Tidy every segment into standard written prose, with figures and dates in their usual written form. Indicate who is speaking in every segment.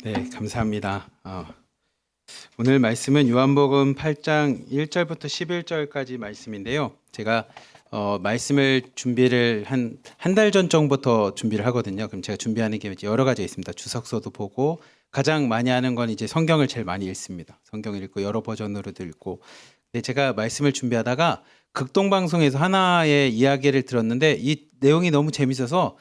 Speaker 1: 네, 감사합니다. 오늘 말씀은 요한복음 8장 1절부터 11절까지 말씀인데요. 제가 말씀을 준비를 한 달 전부터 준비를 하거든요. 그럼 제가 준비하는 게 여러 가지 있습니다. 주석서도 보고 가장 많이 하는 건 이제 성경을 제일 많이 읽습니다. 성경을 읽고 여러 버전으로도 읽고. 근데 제가 말씀을 준비하다가 극동방송에서 하나의 이야기를 들었는데 이 내용이 너무 재밌어서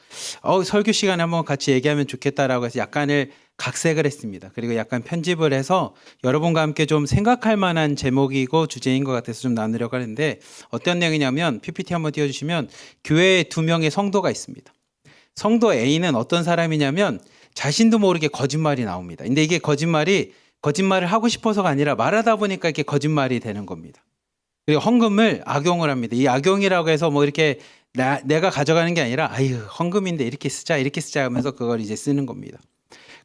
Speaker 1: 설교 시간에 한번 같이 얘기하면 좋겠다라고 해서 약간을 각색을 했습니다. 그리고 약간 편집을 해서 여러분과 함께 좀 생각할 만한 제목이고 주제인 것 같아서 좀 나누려고 하는데 어떤 내용이냐면 PPT 한번 띄워주시면 교회에 2명의 성도가 있습니다. 성도 A는 어떤 사람이냐면 자신도 모르게 거짓말이 나옵니다. 근데 이게 거짓말을 하고 싶어서가 아니라 말하다 보니까 이렇게 거짓말이 되는 겁니다. 그리고 헌금을 악용을 합니다. 이 악용이라고 해서 뭐 이렇게 내가 가져가는 게 아니라 아유 헌금인데 이렇게 쓰자 하면서 그걸 이제 쓰는 겁니다.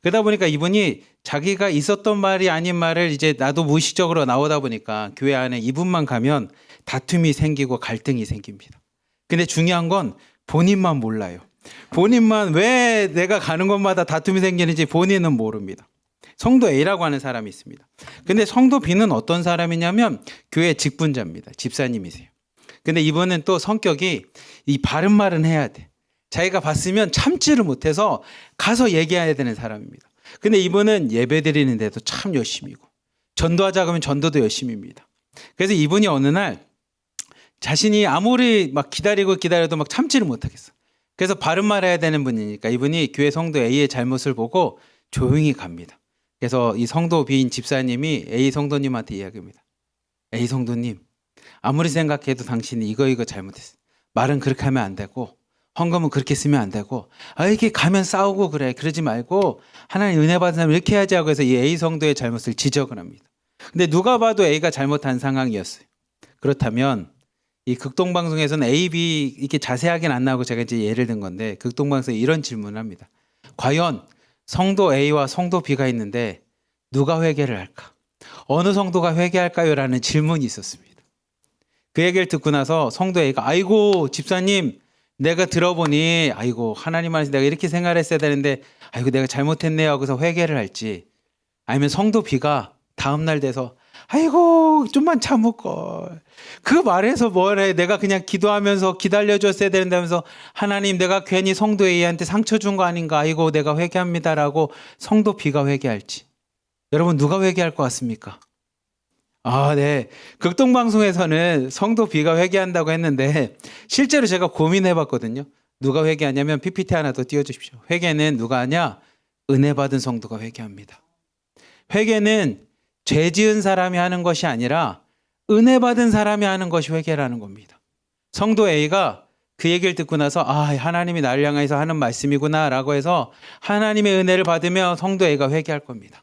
Speaker 1: 그러다 보니까 이분이 자기가 있었던 말이 아닌 말을 이제 나도 무의식적으로 나오다 보니까 교회 안에 이분만 가면 다툼이 생기고 갈등이 생깁니다. 근데 중요한 건 본인만 몰라요. 본인만 왜 내가 가는 곳마다 다툼이 생기는지 본인은 모릅니다. 성도 A라고 하는 사람이 있습니다. 근데 성도 B는 어떤 사람이냐면 교회 직분자입니다. 집사님이세요. 근데 이분은 또 성격이 이 바른 말은 해야 돼. 자기가 봤으면 참지를 못해서 가서 얘기해야 되는 사람입니다. 근데 이분은 예배 드리는데도 참 열심히고 전도하자 그러면 전도도 열심히입니다. 그래서 이분이 어느 날 자신이 아무리 막 기다려도 막 참지를 못하겠어. 그래서 바른 말 해야 되는 분이니까 이분이 교회 성도 A의 잘못을 보고 조용히 갑니다. 그래서 이 성도 B인 집사님이 A 성도님한테 이야기합니다. A 성도님, 아무리 생각해도 당신이 이거 잘못했어. 말은 그렇게 하면 안 되고 헌금은 그렇게 쓰면 안 되고 이렇게 가면 싸우고 그래. 그러지 말고 하나님 은혜 받은 사람 이렇게 해야지 하고 해서 이 A 성도의 잘못을 지적을 합니다. 근데 누가 봐도 A가 잘못한 상황이었어요. 그렇다면 이 극동방송에서는 A, B 이렇게 자세하게는 안 나오고 제가 이제 예를 든 건데 극동방송에 이런 질문을 합니다. 과연 성도 A와 성도 B가 있는데 누가 회개를 할까? 어느 성도가 회개할까요? 라는 질문이 있었습니다. 그 얘기를 듣고 나서 성도 A가 아이고 집사님 내가 들어보니 아이고 하나님 안에서 내가 이렇게 생활했어야 되는데 아이고 내가 잘못했네요 하고서 회개를 할지 아니면 성도 B가 다음날 돼서 아이고 좀만 참을걸 그 말에서 뭐래 내가 그냥 기도하면서 기다려줬어야 된다면서 하나님 내가 괜히 성도 A한테 상처 준 거 아닌가 아이고 내가 회개합니다라고 성도 B가 회개할지 여러분 누가 회개할 것 같습니까? 네. 극동방송에서는 성도 B가 회개한다고 했는데 실제로 제가 고민해 봤거든요. 누가 회개하냐면 PPT 하나 더 띄워주십시오. 회개는 누가 하냐? 은혜 받은 성도가 회개합니다. 회개는 죄 지은 사람이 하는 것이 아니라 은혜 받은 사람이 하는 것이 회개라는 겁니다. 성도 A가 그 얘기를 듣고 나서 하나님이 나를 향해서 하는 말씀이구나 라고 해서 하나님의 은혜를 받으며 성도 A가 회개할 겁니다.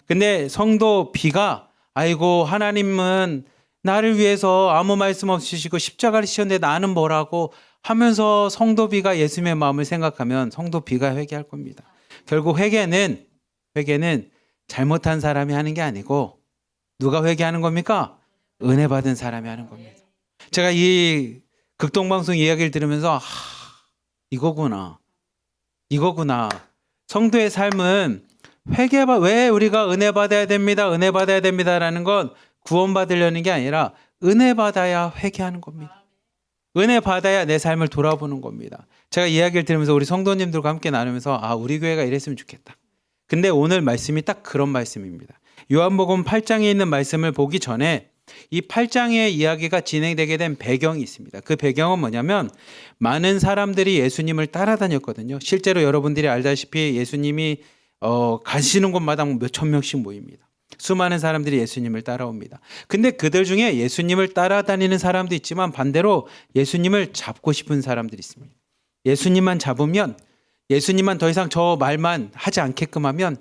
Speaker 1: 근데 성도 B가 아이고 하나님은 나를 위해서 아무 말씀 없으시고 십자가를 지셨는데 나는 뭐라고 하면서 성도 B가 예수님의 마음을 생각하면 성도 B가 회개할 겁니다. 결국 회개는 잘못한 사람이 하는 게 아니고 누가 회개하는 겁니까? 은혜 받은 사람이 하는 겁니다. 제가 이 극동방송 이야기를 들으면서 이거구나. 성도의 삶은 왜 우리가 은혜 받아야 됩니다라는 건 구원받으려는 게 아니라 은혜 받아야 회개하는 겁니다. 은혜 받아야 내 삶을 돌아보는 겁니다. 제가 이야기를 들으면서 우리 성도님들과 함께 나누면서 우리 교회가 이랬으면 좋겠다. 근데 오늘 말씀이 딱 그런 말씀입니다. 요한복음 8장에 있는 말씀을 보기 전에 이 8장의 이야기가 진행되게 된 배경이 있습니다. 그 배경은 뭐냐면 많은 사람들이 예수님을 따라다녔거든요. 실제로 여러분들이 알다시피 예수님이 가시는 곳마다 몇천 명씩 모입니다. 수많은 사람들이 예수님을 따라옵니다. 근데 그들 중에 예수님을 따라다니는 사람도 있지만 반대로 예수님을 잡고 싶은 사람들이 있습니다. 예수님만 잡으면 예수님만 더 이상 저 말만 하지 않게끔 하면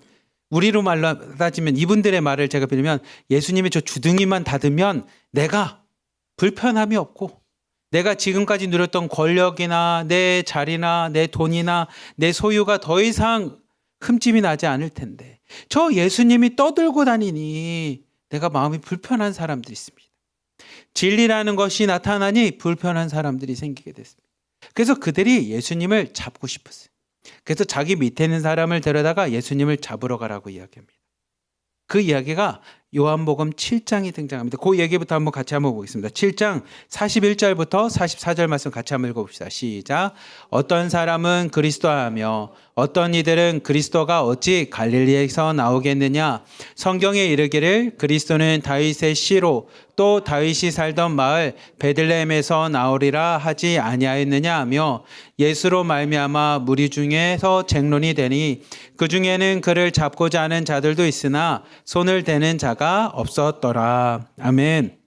Speaker 1: 우리로 말로 따지면 이분들의 말을 제가 빌면 예수님이 저 주둥이만 닫으면 내가 불편함이 없고 내가 지금까지 누렸던 권력이나 내 자리나 내 돈이나 내 소유가 더 이상 흠집이 나지 않을 텐데 저 예수님이 떠들고 다니니 내가 마음이 불편한 사람들이 있습니다. 진리라는 것이 나타나니 불편한 사람들이 생기게 됐습니다. 그래서 그들이 예수님을 잡고 싶었어요. 그래서 자기 밑에 있는 사람을 데려다가 예수님을 잡으러 가라고 이야기합니다. 그 이야기가 요한복음 7장이 등장합니다. 그 얘기부터 같이 한번 보겠습니다. 7장 41절부터 44절 말씀 같이 한번 읽어봅시다. 시작. 어떤 사람은 그리스도하며 어떤 이들은 그리스도가 어찌 갈릴리에서 나오겠느냐. 성경에 이르기를 그리스도는 다윗의 씨로 또 다윗이 살던 마을 베들레헴에서 나오리라 하지 아니하였느냐 하며 예수로 말미암아 무리 중에서 쟁론이 되니 그 중에는 그를 잡고자 하는 자들도 있으나 손을 대는 자가 없었더라. 아멘.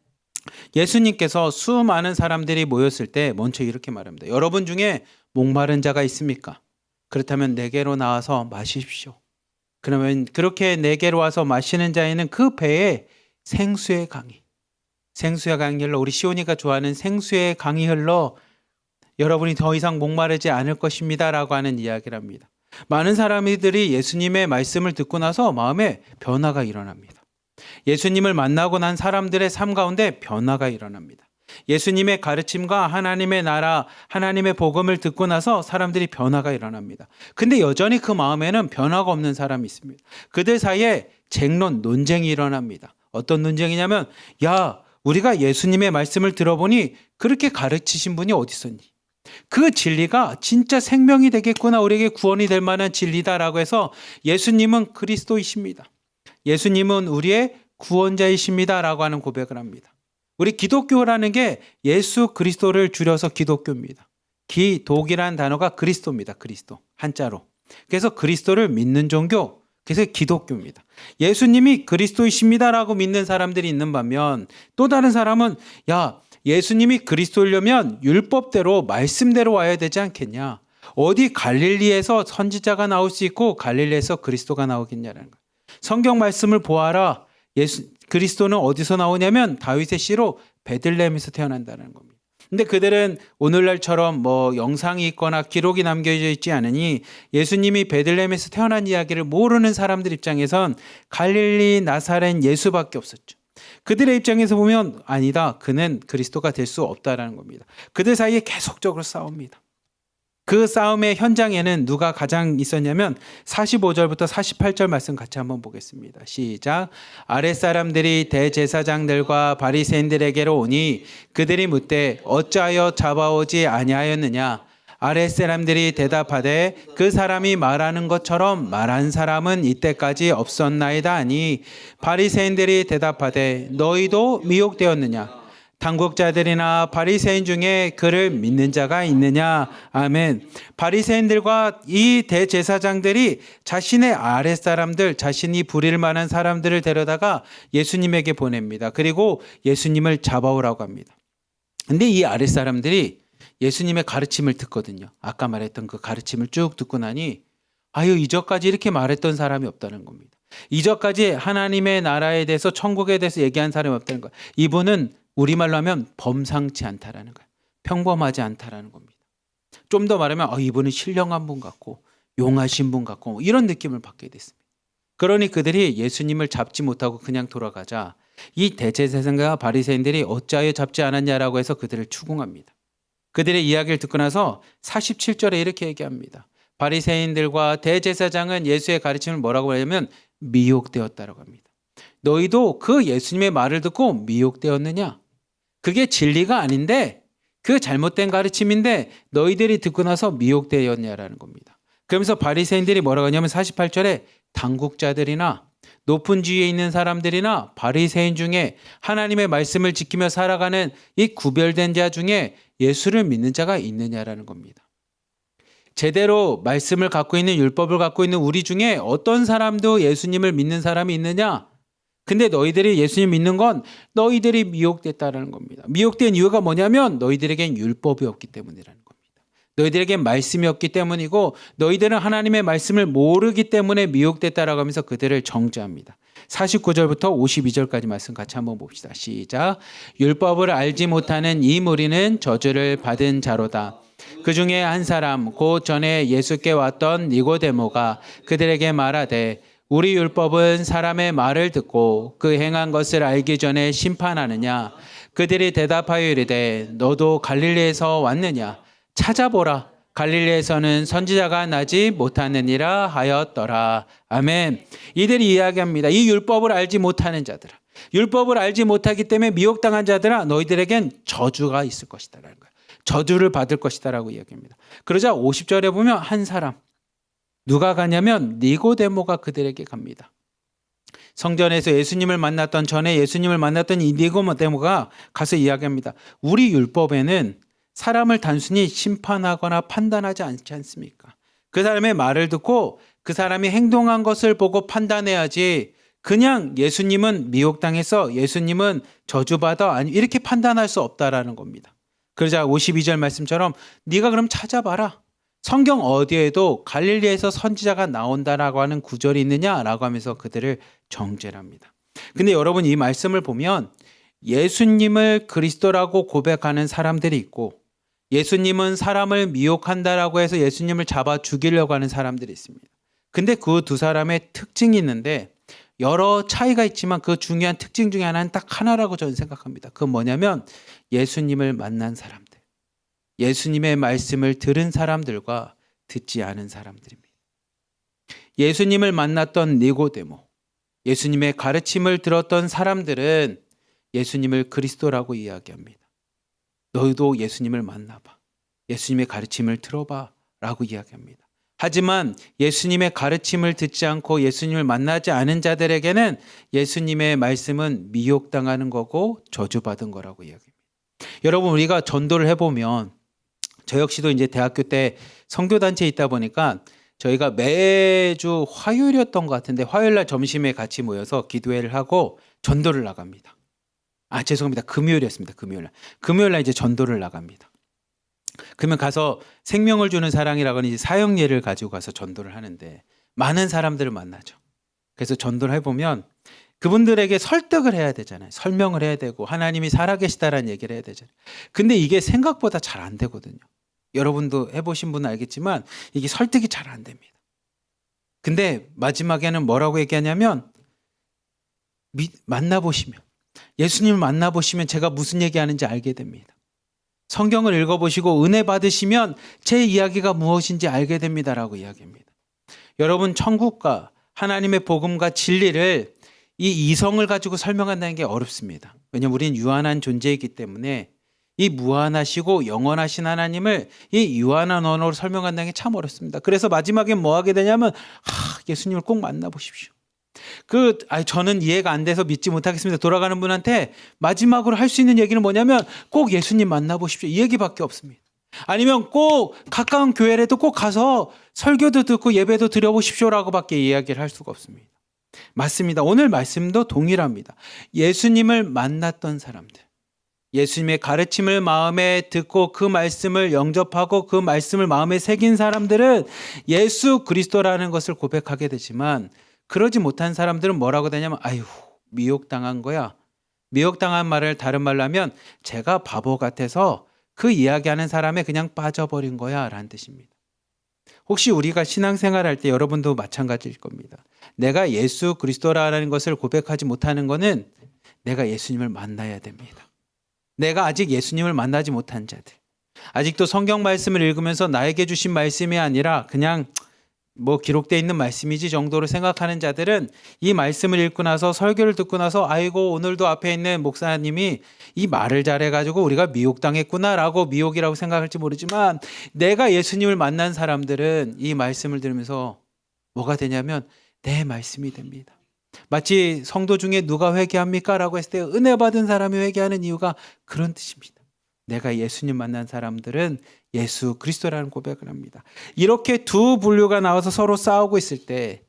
Speaker 1: 예수님께서 수많은 사람들이 모였을 때 먼저 이렇게 말합니다. 여러분 중에 목마른 자가 있습니까? 그렇다면 내게로 나와서 마십시오. 그러면 그렇게 내게로 와서 마시는 자에는 그 배에 생수의 강이 흘러, 우리 시온이가 좋아하는 생수의 강이 흘러 여러분이 더 이상 목마르지 않을 것입니다 라고 하는 이야기를 합니다. 많은 사람들이 예수님의 말씀을 듣고 나서 마음에 변화가 일어납니다. 예수님을 만나고 난 사람들의 삶 가운데 변화가 일어납니다. 예수님의 가르침과 하나님의 나라, 하나님의 복음을 듣고 나서 사람들이 변화가 일어납니다. 근데 여전히 그 마음에는 변화가 없는 사람이 있습니다. 그들 사이에 쟁론, 논쟁이 일어납니다. 어떤 논쟁이냐면, 야, 우리가 예수님의 말씀을 들어보니 그렇게 가르치신 분이 어디 있었니? 그 진리가 진짜 생명이 되겠구나, 우리에게 구원이 될 만한 진리다라고 해서 예수님은 그리스도이십니다. 예수님은 우리의 구원자이십니다 라고 하는 고백을 합니다. 우리 기독교라는 게 예수 그리스도를 줄여서 기독교입니다. 기독이라는 단어가 그리스도입니다. 그리스도 한자로. 그래서 그리스도를 믿는 종교, 그래서 기독교입니다. 예수님이 그리스도이십니다라고 믿는 사람들이 있는 반면 또 다른 사람은 야, 예수님이 그리스도이려면 율법대로 말씀대로 와야 되지 않겠냐. 어디 갈릴리에서 선지자가 나올 수 있고 갈릴리에서 그리스도가 나오겠냐라는 거예요. 성경 말씀을 보아라. 그리스도는 어디서 나오냐면 다윗의 씨로 베들레헴에서 태어난다는 겁니다. 근데 그들은 오늘날처럼 영상이 있거나 기록이 남겨져 있지 않으니 예수님이 베들레헴에서 태어난 이야기를 모르는 사람들 입장에선 갈릴리 나사렛 예수밖에 없었죠. 그들의 입장에서 보면 아니다. 그는 그리스도가 될 수 없다라는 겁니다. 그들 사이에 계속적으로 싸웁니다. 그 싸움의 현장에는 누가 가장 있었냐면 45절부터 48절 말씀 같이 한번 보겠습니다. 시작. 아랫사람들이 대제사장들과 바리새인들에게로 오니 그들이 묻되 어찌하여 잡아오지 아니하였느냐. 아랫사람들이 대답하되 그 사람이 말하는 것처럼 말한 사람은 이때까지 없었나이다 하니 바리새인들이 대답하되 너희도 미혹되었느냐. 당국자들이나 바리새인 중에 그를 믿는 자가 있느냐. 아멘. 바리새인들과 이 대제사장들이 자신의 아랫사람들, 자신이 부릴 만한 사람들을 데려다가 예수님에게 보냅니다. 그리고 예수님을 잡아오라고 합니다. 근데 이 아랫사람들이 예수님의 가르침을 듣거든요. 아까 말했던 그 가르침을 쭉 듣고 나니 이전까지 이렇게 말했던 사람이 없다는 겁니다. 이전까지 하나님의 나라에 대해서, 천국에 대해서 얘기한 사람이 없다는 거예요. 이분은 우리말로 하면 범상치 않다라는 거예요. 평범하지 않다라는 겁니다. 좀 더 말하면 이분은 신령한 분 같고 용하신 분 같고 이런 느낌을 받게 됐습니다. 그러니 그들이 예수님을 잡지 못하고 그냥 돌아가자 이 대제사장과 바리새인들이 어찌하여 잡지 않았냐라고 해서 그들을 추궁합니다. 그들의 이야기를 듣고 나서 47절에 이렇게 얘기합니다. 바리새인들과 대제사장은 예수의 가르침을 뭐라고 하냐면 미혹되었다라고 합니다. 너희도 그 예수님의 말을 듣고 미혹되었느냐? 그게 진리가 아닌데 그 잘못된 가르침인데 너희들이 듣고 나서 미혹되었냐라는 겁니다. 그러면서 바리새인들이 뭐라고 하냐면 48절에 당국자들이나 높은 지위에 있는 사람들이나 바리새인 중에 하나님의 말씀을 지키며 살아가는 이 구별된 자 중에 예수를 믿는 자가 있느냐라는 겁니다. 제대로 말씀을 갖고 있는, 율법을 갖고 있는 우리 중에 어떤 사람도 예수님을 믿는 사람이 있느냐? 근데 너희들이 예수님 믿는 건 너희들이 미혹됐다라는 겁니다. 미혹된 이유가 뭐냐면 너희들에겐 율법이 없기 때문이라는 겁니다. 너희들에겐 말씀이 없기 때문이고 너희들은 하나님의 말씀을 모르기 때문에 미혹됐다라고 하면서 그들을 정죄합니다. 49절부터 52절까지 말씀 같이 한번 봅시다. 시작. 율법을 알지 못하는 이 무리는 저주를 받은 자로다. 그 중에 한 사람 곧 전에 예수께 왔던 니고데모가 그들에게 말하되 우리 율법은 사람의 말을 듣고 그 행한 것을 알기 전에 심판하느냐. 그들이 대답하여 이르되 너도 갈릴리에서 왔느냐. 찾아보라. 갈릴리에서는 선지자가 나지 못하느니라 하였더라. 아멘. 이들이 이야기합니다. 이 율법을 알지 못하는 자들아, 율법을 알지 못하기 때문에 미혹당한 자들아, 너희들에겐 저주가 있을 것이다라는 거예요. 저주를 받을 것이다라고 이야기합니다. 그러자 50절에 보면 한 사람, 누가 가냐면 니고데모가 그들에게 갑니다. 성전에서 예수님을 만났던, 전에 예수님을 만났던 이 니고데모가 가서 이야기합니다. 우리 율법에는 사람을 단순히 심판하거나 판단하지 않지 않습니까? 그 사람의 말을 듣고 그 사람이 행동한 것을 보고 판단해야지, 그냥 예수님은 미혹당해서 예수님은 저주받아, 아니 이렇게 판단할 수 없다라는 겁니다. 그러자 52절 말씀처럼 네가 그럼 찾아봐라. 성경 어디에도 갈릴리에서 선지자가 나온다라고 하는 구절이 있느냐라고 하면서 그들을 정죄를 합니다. 근데 여러분, 이 말씀을 보면 예수님을 그리스도라고 고백하는 사람들이 있고, 예수님은 사람을 미혹한다라고 해서 예수님을 잡아 죽이려고 하는 사람들이 있습니다. 근데 그 두 사람의 특징이 있는데, 여러 차이가 있지만 그 중요한 특징 중에 하나는 딱 하나라고 저는 생각합니다. 그건 뭐냐면 예수님을 만난 사람들, 예수님의 말씀을 들은 사람들과 듣지 않은 사람들입니다. 예수님을 만났던 니고데모, 예수님의 가르침을 들었던 사람들은 예수님을 그리스도라고 이야기합니다. 너희도 예수님을 만나봐, 예수님의 가르침을 들어봐 라고 이야기합니다. 하지만 예수님의 가르침을 듣지 않고 예수님을 만나지 않은 자들에게는 예수님의 말씀은 미혹당하는 거고 저주받은 거라고 이야기합니다. 여러분, 우리가 전도를 해보면, 저 역시도 이제 대학교 때 선교단체에 있다 보니까 저희가 매주 화요일이었던 것 같은데, 화요일날 점심에 같이 모여서 기도회를 하고 전도를 나갑니다. 죄송합니다. 금요일이었습니다. 금요일날 이제 전도를 나갑니다. 그러면 가서 생명을 주는 사랑이라고는 이제 사형예를 가지고 가서 전도를 하는데, 많은 사람들을 만나죠. 그래서 전도를 해보면 그분들에게 설득을 해야 되잖아요. 설명을 해야 되고 하나님이 살아계시다라는 얘기를 해야 되잖아요. 근데 이게 생각보다 잘 안 되거든요. 여러분도 해보신 분은 알겠지만 이게 설득이 잘 안 됩니다. 근데 마지막에는 뭐라고 얘기하냐면, 만나보시면, 예수님을 만나보시면 제가 무슨 얘기하는지 알게 됩니다. 성경을 읽어보시고 은혜 받으시면 제 이야기가 무엇인지 알게 됩니다라고 이야기합니다. 여러분, 천국과 하나님의 복음과 진리를 이 이성을 가지고 설명한다는 게 어렵습니다. 왜냐하면 우리는 유한한 존재이기 때문에 이 무한하시고 영원하신 하나님을 이 유한한 언어로 설명한다는 게 참 어렵습니다. 그래서 마지막에 뭐 하게 되냐면, 예수님을 꼭 만나보십시오. 저는 이해가 안 돼서 믿지 못하겠습니다. 돌아가는 분한테 마지막으로 할 수 있는 얘기는 뭐냐면, 꼭 예수님 만나보십시오. 이 얘기밖에 없습니다. 아니면 꼭 가까운 교회라도 꼭 가서 설교도 듣고 예배도 드려보십시오라고 밖에 이야기를 할 수가 없습니다. 맞습니다. 오늘 말씀도 동일합니다. 예수님을 만났던 사람들, 예수님의 가르침을 마음에 듣고 그 말씀을 영접하고 그 말씀을 마음에 새긴 사람들은 예수 그리스도라는 것을 고백하게 되지만, 그러지 못한 사람들은 뭐라고 되냐면, 미혹당한 거야. 미혹당한 말을 다른 말로 하면, 제가 바보 같아서 그 이야기하는 사람에 그냥 빠져버린 거야 라는 뜻입니다. 혹시 우리가 신앙생활할 때 여러분도 마찬가지일 겁니다. 내가 예수 그리스도라는 것을 고백하지 못하는 것은 내가 예수님을 만나야 됩니다. 내가 아직 예수님을 만나지 못한 자들, 아직도 성경 말씀을 읽으면서 나에게 주신 말씀이 아니라 그냥 기록되어 있는 말씀이지 정도로 생각하는 자들은, 이 말씀을 읽고 나서 설교를 듣고 나서 오늘도 앞에 있는 목사님이 이 말을 잘해가지고 우리가 미혹당했구나라고 미혹이라고 생각할지 모르지만, 내가 예수님을 만난 사람들은 이 말씀을 들으면서 뭐가 되냐면 내 말씀이 됩니다. 마치 성도 중에 누가 회개합니까? 라고 했을 때 은혜 받은 사람이 회개하는 이유가 그런 뜻입니다. 내가 예수님 만난 사람들은 예수 그리스도라는 고백을 합니다. 이렇게 두 분류가 나와서 서로 싸우고 있을 때,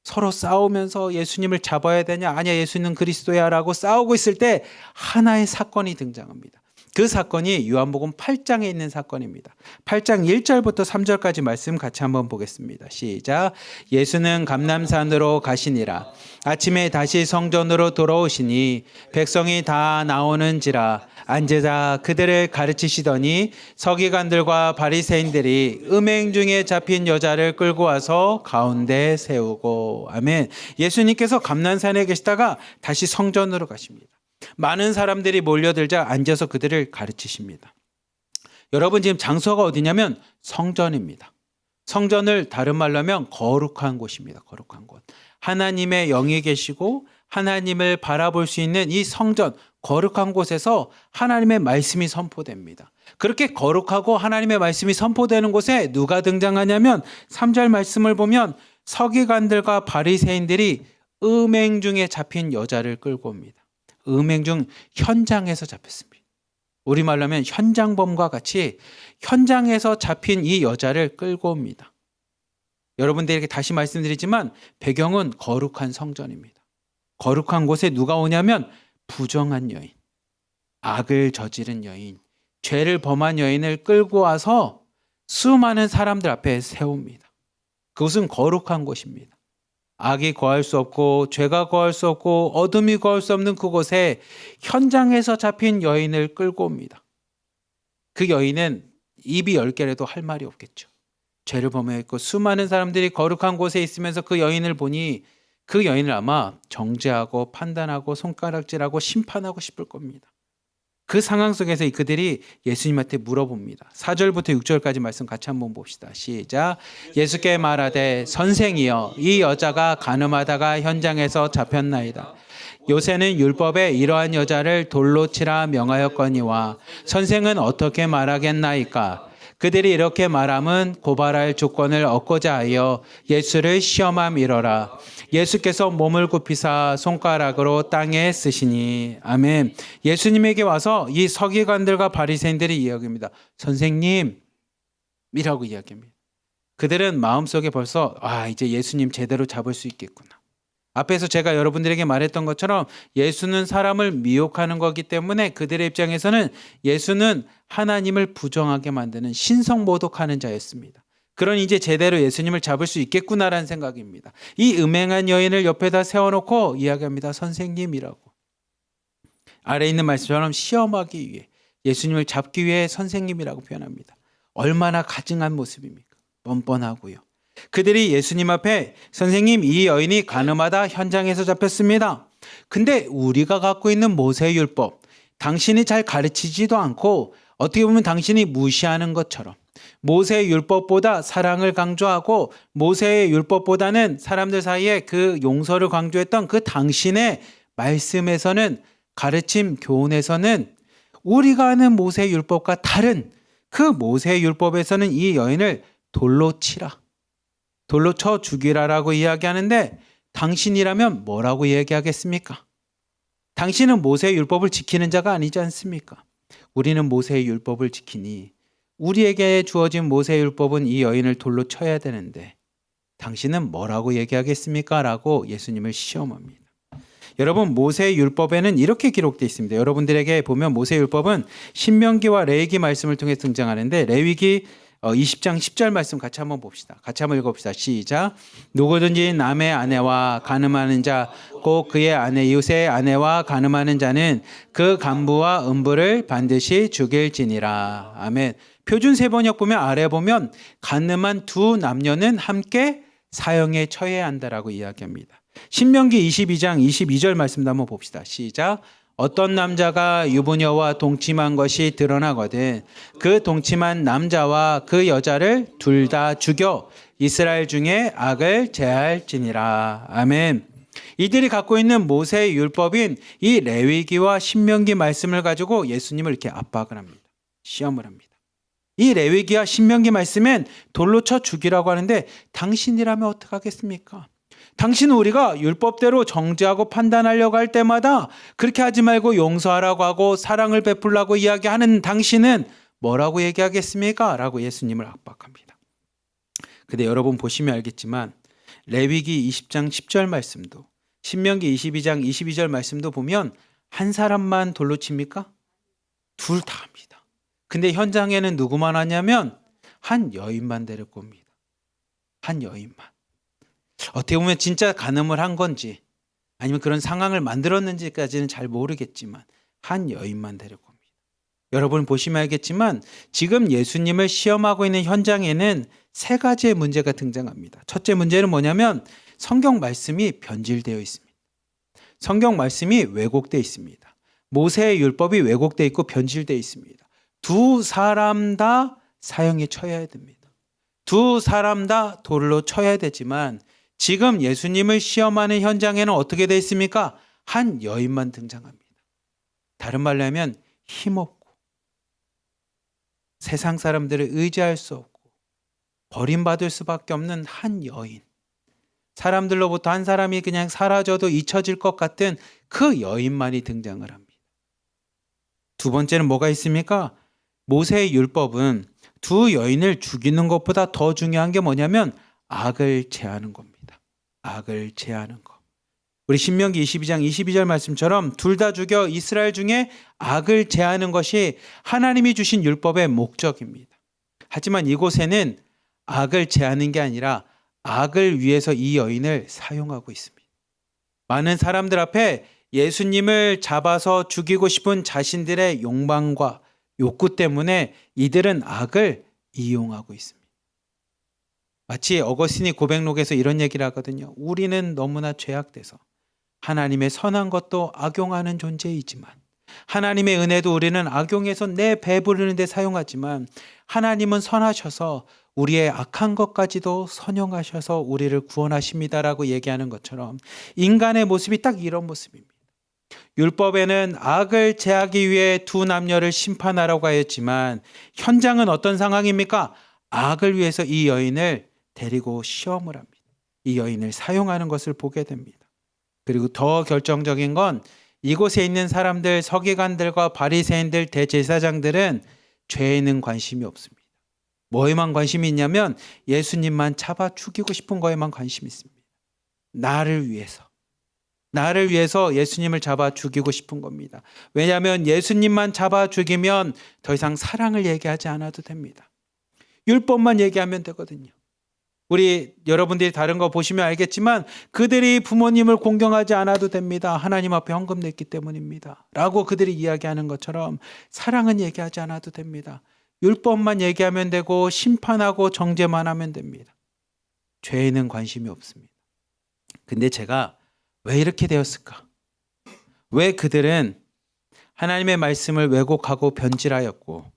Speaker 1: 서로 싸우면서 예수님을 잡아야 되냐, 아니야 예수는 그리스도야 라고 싸우고 있을 때 하나의 사건이 등장합니다. 그 사건이 요한복음 8장에 있는 사건입니다. 8장 1절부터 3절까지 말씀 같이 한번 보겠습니다. 시작. 예수는 감람산으로 가시니라. 아침에 다시 성전으로 돌아오시니 백성이 다 나오는지라 앉으자 그들을 가르치시더니 서기관들과 바리새인들이 음행 중에 잡힌 여자를 끌고 와서 가운데 세우고. 아멘. 예수님께서 감람산에 계시다가 다시 성전으로 가십니다. 많은 사람들이 몰려들자 앉아서 그들을 가르치십니다. 여러분 지금 장소가 어디냐면 성전입니다. 성전을 다른 말로 하면 거룩한 곳입니다. 거룩한 곳. 하나님의 영이 계시고 하나님을 바라볼 수 있는 이 성전, 거룩한 곳에서 하나님의 말씀이 선포됩니다. 그렇게 거룩하고 하나님의 말씀이 선포되는 곳에 누가 등장하냐면 3절 말씀을 보면 서기관들과 바리새인들이 음행 중에 잡힌 여자를 끌고 옵니다. 음행 중 현장에서 잡혔습니다. 우리말로 하면 현장범과 같이 현장에서 잡힌 이 여자를 끌고 옵니다. 여러분들에게 다시 말씀드리지만 배경은 거룩한 성전입니다. 거룩한 곳에 누가 오냐면 부정한 여인, 악을 저지른 여인, 죄를 범한 여인을 끌고 와서 수많은 사람들 앞에 세웁니다. 그곳은 거룩한 곳입니다. 악이 거할 수 없고 죄가 거할 수 없고 어둠이 거할 수 없는 그곳에 현장에서 잡힌 여인을 끌고 옵니다. 그 여인은 입이 10개라도 할 말이 없겠죠. 죄를 범했고 수많은 사람들이 거룩한 곳에 있으면서 그 여인을 보니 그 여인을 아마 정죄하고 판단하고 손가락질하고 심판하고 싶을 겁니다. 그 상황 속에서 그들이 예수님한테 물어봅니다. 4절부터 6절까지 말씀 같이 한번 봅시다. 시작. 예수께 말하되 선생이여 이 여자가 간음하다가 현장에서 잡혔나이다. 요새는 율법에 이러한 여자를 돌로 치라 명하였거니와 선생은 어떻게 말하겠나이까? 그들이 이렇게 말함은 고발할 조건을 얻고자 하여 예수를 시험함이러라. 예수께서 몸을 굽히사 손가락으로 땅에 쓰시니. 아멘. 예수님에게 와서 이 서기관들과 바리새인들이 이야기합니다. 선생님이라고 이야기합니다. 그들은 마음속에 벌써 이제 예수님 제대로 잡을 수 있겠구나. 앞에서 제가 여러분들에게 말했던 것처럼 예수는 사람을 미혹하는 거기 때문에 그들의 입장에서는 예수는 하나님을 부정하게 만드는 신성모독하는 자였습니다. 그러니 이제 제대로 예수님을 잡을 수 있겠구나라는 생각입니다. 이 음행한 여인을 옆에다 세워놓고 이야기합니다. 선생님이라고. 아래에 있는 말씀처럼 시험하기 위해 예수님을 잡기 위해 선생님이라고 표현합니다. 얼마나 가증한 모습입니까? 뻔뻔하고요. 그들이 예수님 앞에 선생님 이 여인이 간음하다 현장에서 잡혔습니다. 근데 우리가 갖고 있는 모세율법 당신이 잘 가르치지도 않고 어떻게 보면 당신이 무시하는 것처럼 모세의 율법보다 사랑을 강조하고 모세의 율법보다는 사람들 사이에 그 용서를 강조했던 그 당신의 말씀에서는 가르침 교훈에서는 우리가 아는 모세의 율법과 다른 그 모세의 율법에서는 이 여인을 돌로 치라. 돌로 쳐 죽이라라고 이야기하는데 당신이라면 뭐라고 얘기하겠습니까? 당신은 모세의 율법을 지키는 자가 아니지 않습니까? 우리는 모세의 율법을 지키니 우리에게 주어진 모세의 율법은 이 여인을 돌로 쳐야 되는데 당신은 뭐라고 얘기하겠습니까? 라고 예수님을 시험합니다. 여러분 모세의 율법에는 이렇게 기록되어 있습니다. 여러분들에게 보면 모세의 율법은 신명기와 레위기 말씀을 통해 등장하는데 레위기 20장 10절 말씀 같이 한번 봅시다. 같이 한번 읽어봅시다. 시작. 누구든지 남의 아내와 간음하는 자, 곧 그의 아내 이웃의 아내와 간음하는 자는 그 간부와 음부를 반드시 죽일지니라. 아멘. 표준 세번역 보면 아래 보면 간음한 두 남녀는 함께 사형에 처해야 한다라고 이야기합니다. 신명기 22장 22절 말씀도 한번 봅시다. 시작. 어떤 남자가 유부녀와 동침한 것이 드러나거든 그 동침한 남자와 그 여자를 둘 다 죽여 이스라엘 중에 악을 제할지니라. 아멘. 이들이 갖고 있는 모세의 율법인 이 레위기와 신명기 말씀을 가지고 예수님을 이렇게 압박을 합니다. 시험을 합니다. 이 레위기와 신명기 말씀엔 돌로 쳐 죽이라고 하는데 당신이라면 어떡하겠습니까? 당신은 우리가 율법대로 정죄하고 판단하려고 할 때마다 그렇게 하지 말고 용서하라고 하고 사랑을 베풀라고 이야기하는 당신은 뭐라고 얘기하겠습니까? 라고 예수님을 압박합니다. 근데 여러분 보시면 알겠지만 레위기 20장 10절 말씀도 신명기 22장 22절 말씀도 보면 한 사람만 돌로 칩니까? 둘 다 합니다. 근데 현장에는 누구만 하냐면 한 여인만 데리고 옵니다. 한 여인만. 어떻게 보면 진짜 간음을 한 건지 아니면 그런 상황을 만들었는지까지는 잘 모르겠지만 한 여인만 데리고 옵니다. 여러분 보시면 알겠지만 지금 예수님을 시험하고 있는 현장에는 세 가지의 문제가 등장합니다. 첫째 문제는 뭐냐면 성경 말씀이 변질되어 있습니다. 성경 말씀이 왜곡되어 있습니다. 모세의 율법이 왜곡되어 있고 변질되어 있습니다. 두 사람 다 사형에 처해야 됩니다. 두 사람 다 돌로 쳐야 되지만 지금 예수님을 시험하는 현장에는 어떻게 되어 있습니까? 한 여인만 등장합니다. 다른 말로 하면 힘없고 세상 사람들을 의지할 수 없고 버림받을 수밖에 없는 한 여인. 사람들로부터 한 사람이 그냥 사라져도 잊혀질 것 같은 그 여인만이 등장을 합니다. 두 번째는 뭐가 있습니까? 모세의 율법은 두 여인을 죽이는 것보다 더 중요한 게 뭐냐면 악을 제하는 겁니다. 악을 제하는 것. 우리 신명기 22장 22절 말씀처럼 둘 다 죽여 이스라엘 중에 악을 제하는 것이 하나님이 주신 율법의 목적입니다. 하지만 이곳에는 악을 제하는 게 아니라 악을 위해서 이 여인을 사용하고 있습니다. 많은 사람들 앞에 예수님을 잡아서 죽이고 싶은 자신들의 욕망과 욕구 때문에 이들은 악을 이용하고 있습니다. 마치 어거스틴이 고백록에서 이런 얘기를 하거든요. 우리는 너무나 죄악돼서 하나님의 선한 것도 악용하는 존재이지만 하나님의 은혜도 우리는 악용해서 내 배부르는 데 사용하지만 하나님은 선하셔서 우리의 악한 것까지도 선용하셔서 우리를 구원하십니다라고 얘기하는 것처럼 인간의 모습이 딱 이런 모습입니다. 율법에는 악을 제하기 위해 두 남녀를 심판하라고 하였지만 현장은 어떤 상황입니까? 악을 위해서 이 여인을 데리고 시험을 합니다. 이 여인을 사용하는 것을 보게 됩니다. 그리고 더 결정적인 건 이곳에 있는 사람들, 서기관들과 바리새인들, 대제사장들은 죄에는 관심이 없습니다. 뭐에만 관심이 있냐면 예수님만 잡아 죽이고 싶은 거에만 관심이 있습니다. 나를 위해서 예수님을 잡아 죽이고 싶은 겁니다. 왜냐하면 예수님만 잡아 죽이면 더 이상 사랑을 얘기하지 않아도 됩니다. 율법만 얘기하면 되거든요. 우리 여러분들이 다른 거 보시면 알겠지만 그들이 부모님을 공경하지 않아도 됩니다. 하나님 앞에 헌금 냈기 때문입니다. 라고 그들이 이야기하는 것처럼 사랑은 얘기하지 않아도 됩니다. 율법만 얘기하면 되고 심판하고 정죄만 하면 됩니다. 죄에는 관심이 없습니다. 근데 제가 왜 이렇게 되었을까? 왜 그들은 하나님의 말씀을 왜곡하고 변질하였고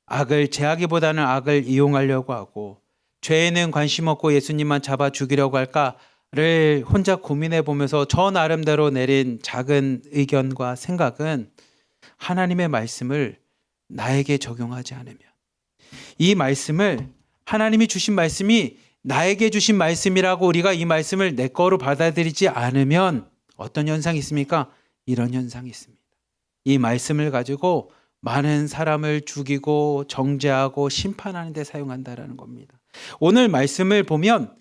Speaker 1: 악을 제하기보다는 악을 이용하려고 하고 죄에는 관심 없고 예수님만 잡아 죽이려고 할까를 혼자 고민해 보면서 저 나름대로 내린 작은 의견과 생각은 하나님의 말씀을 나에게 적용하지 않으면 이 말씀을 하나님이 주신 말씀이 나에게 주신 말씀이라고 우리가 이 말씀을 내 거로 받아들이지 않으면 어떤 현상이 있습니까? 이런 현상이 있습니다. 이 말씀을 가지고 많은 사람을 죽이고 정죄하고 심판하는 데 사용한다라는 겁니다. 오늘 말씀을 보면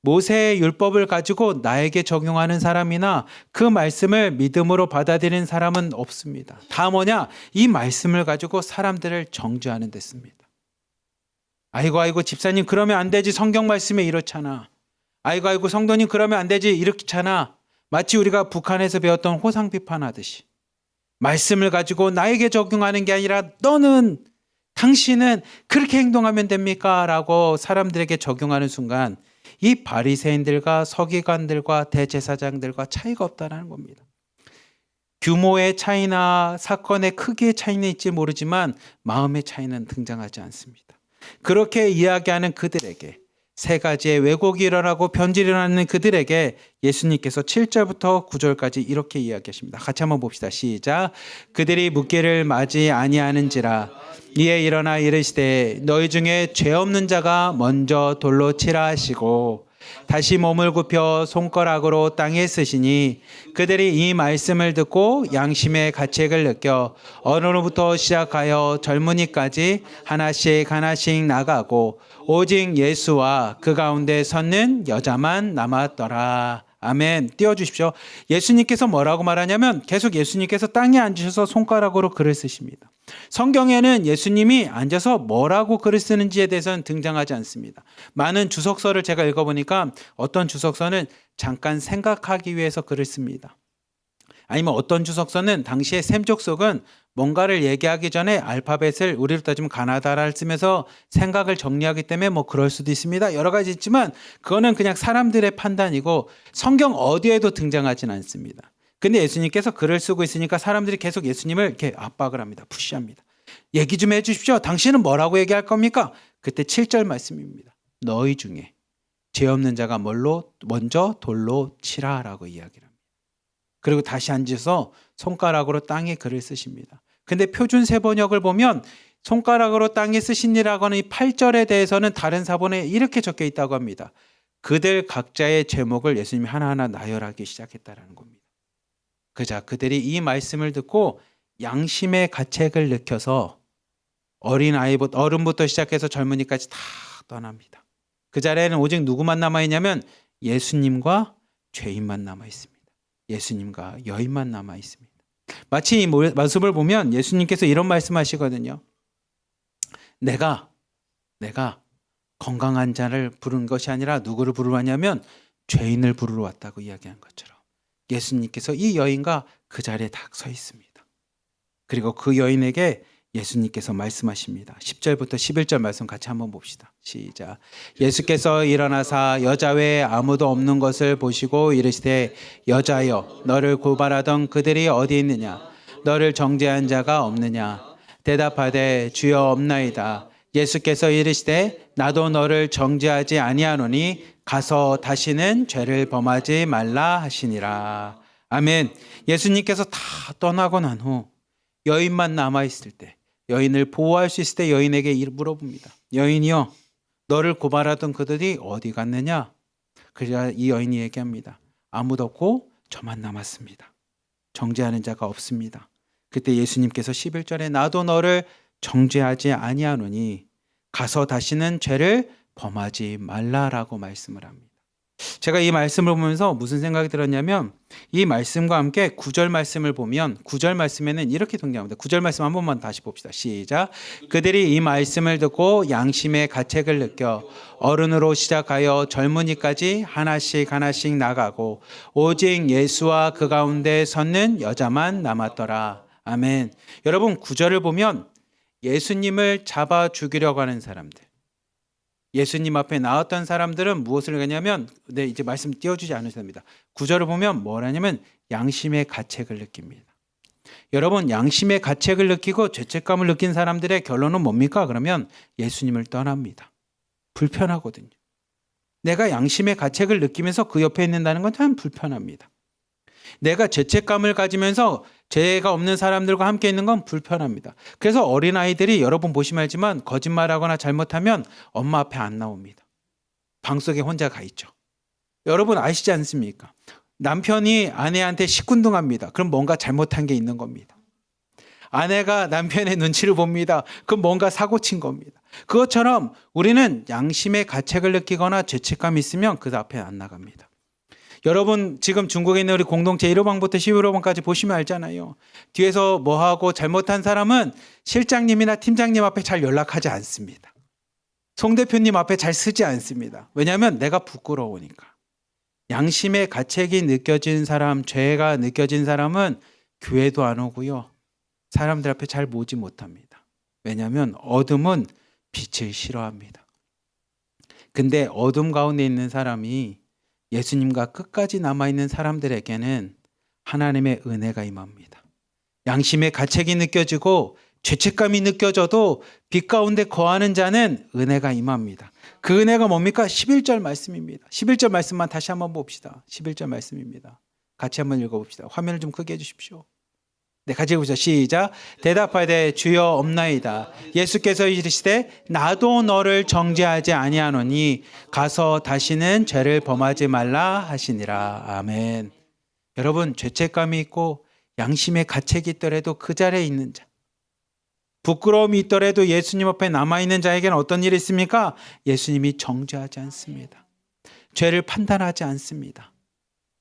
Speaker 1: 모세의 율법을 가지고 나에게 적용하는 사람이나 그 말씀을 믿음으로 받아들이는 사람은 없습니다. 다 뭐냐? 이 말씀을 가지고 사람들을 정죄하는 데 씁니다. 아이고 집사님 그러면 안 되지, 성경 말씀에 이렇잖아. 아이고 성도님 그러면 안 되지, 이렇잖아. 마치 우리가 북한에서 배웠던 호상 비판하듯이 말씀을 가지고 나에게 적용하는 게 아니라 당신은 그렇게 행동하면 됩니까? 라고 사람들에게 적용하는 순간 이 바리새인들과 서기관들과 대제사장들과 차이가 없다는 겁니다. 규모의 차이나 사건의 크기의 차이는 있지 모르지만 마음의 차이는 등장하지 않습니다. 그렇게 이야기하는 그들에게 세 가지의 왜곡이 일어나고 변질이 일어나는 그들에게 예수님께서 7절부터 9절까지 이렇게 이야기하십니다. 같이 한번 봅시다. 시작. 그들이 묻기를 맞이 아니하는지라 이에 일어나 이르시되 너희 중에 죄 없는 자가 먼저 돌로 치라 하시고 다시 몸을 굽혀 손가락으로 땅에 쓰시니 그들이 이 말씀을 듣고 양심의 가책을 느껴 어느로부터 시작하여 젊은이까지 하나씩 나가고 오직 예수와 그 가운데 섰는 여자만 남았더라. 아멘. 띄워주십시오. 예수님께서 뭐라고 말하냐면 계속 예수님께서 땅에 앉으셔서 손가락으로 글을 쓰십니다. 성경에는 예수님이 앉아서 뭐라고 글을 쓰는지에 대해서는 등장하지 않습니다. 많은 주석서를 제가 읽어보니까 어떤 주석서는 잠깐 생각하기 위해서 글을 씁니다. 아니면 어떤 주석서는 당시의 샘족속은 뭔가를 얘기하기 전에 알파벳을 우리로 따지면 가나다라를 쓰면서 생각을 정리하기 때문에 뭐 그럴 수도 있습니다. 여러 가지 있지만 그거는 그냥 사람들의 판단이고 성경 어디에도 등장하진 않습니다. 근데 예수님께서 글을 쓰고 있으니까 사람들이 계속 예수님을 이렇게 압박을 합니다. 푸시합니다. 얘기 좀 해주십시오. 당신은 뭐라고 얘기할 겁니까? 그때 7절 말씀입니다. 너희 중에 죄 없는 자가 먼저 돌로 치라라고 이야기를 합니다. 그리고 다시 앉아서 손가락으로 땅에 글을 쓰십니다. 근데 표준 세번역을 보면 손가락으로 땅에 쓰시니라고 하는 이 8절에 대해서는 다른 사본에 이렇게 적혀 있다고 합니다. 그들 각자의 제목을 예수님이 하나하나 나열하기 시작했다는 겁니다. 그들이 이 말씀을 듣고 양심의 가책을 느껴서 어른부터 시작해서 젊은이까지 다 떠납니다. 그 자리에는 오직 누구만 남아있냐면 예수님과 죄인만 남아있습니다. 예수님과 여인만 남아있습니다. 마치 이 모습을 보면 예수님께서 이런 말씀하시거든요. 내가 건강한 자를 부른 것이 아니라 누구를 부르러 왔냐면 죄인을 부르러 왔다고 이야기한 것처럼 예수님께서 이 여인과 그 자리에 딱 서 있습니다. 그리고 그 여인에게 예수님께서 말씀하십니다. 10절부터 11절 말씀 같이 한번 봅시다. 시작. 예수께서 일어나사 여자 외에 아무도 없는 것을 보시고 이르시되 여자여 너를 고발하던 그들이 어디 있느냐 너를 정죄한 자가 없느냐 대답하되 주여 없나이다. 예수께서 이르시되 나도 너를 정죄하지 아니하노니 가서 다시는 죄를 범하지 말라 하시니라. 아멘. 예수님께서 다 떠나고 난 후 여인만 남아있을 때 여인을 보호할 수 있을 때 여인에게 물어봅니다. 여인이여 너를 고발하던 그들이 어디 갔느냐? 그러자 이 여인이 얘기합니다. 아무도 없고 저만 남았습니다. 정죄하는 자가 없습니다. 그때 예수님께서 11절에 나도 너를 정죄하지 아니하노니 가서 다시는 죄를 범하지 말라라고 말씀을 합니다. 제가 이 말씀을 보면서 무슨 생각이 들었냐면 이 말씀과 함께 9절 말씀을 보면 9절 말씀에는 이렇게 등장합니다. 9절 말씀 한 번만 다시 봅시다. 시작. 그들이 이 말씀을 듣고 양심의 가책을 느껴 어른으로 시작하여 젊은이까지 하나씩 나가고 오직 예수와 그 가운데 섰는 여자만 남았더라. 아멘. 여러분 9절을 보면 예수님을 잡아 죽이려고 하는 사람들, 예수님 앞에 나왔던 사람들은 무엇을 하냐면 이제 말씀 띄워주지 않으셔도 됩니다. 9절을 보면 뭐라냐면 양심의 가책을 느낍니다. 여러분 양심의 가책을 느끼고 죄책감을 느낀 사람들의 결론은 뭡니까? 그러면 예수님을 떠납니다. 불편하거든요. 내가 양심의 가책을 느끼면서 그 옆에 있는다는 건 참 불편합니다. 내가 죄책감을 가지면서 죄가 없는 사람들과 함께 있는 건 불편합니다. 그래서 어린아이들이 여러분 보시면 알지만 거짓말하거나 잘못하면 엄마 앞에 안 나옵니다. 방속에 혼자 가 있죠. 여러분 아시지 않습니까? 남편이 아내한테 시큰둥합니다. 그럼 뭔가 잘못한 게 있는 겁니다. 아내가 남편의 눈치를 봅니다. 그럼 뭔가 사고 친 겁니다. 그것처럼 우리는 양심의 가책을 느끼거나 죄책감이 있으면 그 앞에 안 나갑니다. 여러분 지금 중국에 있는 우리 공동체 1호방부터 11호방까지 보시면 알잖아요. 뒤에서 뭐하고 잘못한 사람은 실장님이나 팀장님 앞에 잘 연락하지 않습니다. 송 대표님 앞에 잘 쓰지 않습니다. 왜냐하면 내가 부끄러우니까. 양심의 가책이 느껴진 사람, 죄가 느껴진 사람은 교회도 안 오고요. 사람들 앞에 잘 모지 못합니다. 왜냐하면 어둠은 빛을 싫어합니다. 근데 어둠 가운데 있는 사람이 예수님과 끝까지 남아있는 사람들에게는 하나님의 은혜가 임합니다. 양심의 가책이 느껴지고 죄책감이 느껴져도 빛 가운데 거하는 자는 은혜가 임합니다. 그 은혜가 뭡니까? 11절 말씀입니다. 11절 말씀만 다시 한번 봅시다. 11절 말씀입니다. 같이 한번 읽어봅시다. 화면을 좀 크게 해주십시오. 네, 같이 읽어보시죠. 시작. 대답하되 주여 없나이다. 예수께서 이르시되 나도 너를 정죄하지 아니하노니 가서 다시는 죄를 범하지 말라 하시니라. 아멘. 여러분 죄책감이 있고 양심의 가책이 있더라도 그 자리에 있는 자, 부끄러움이 있더라도 예수님 앞에 남아있는 자에게는 어떤 일이 있습니까? 예수님이 정죄하지 않습니다. 죄를 판단하지 않습니다.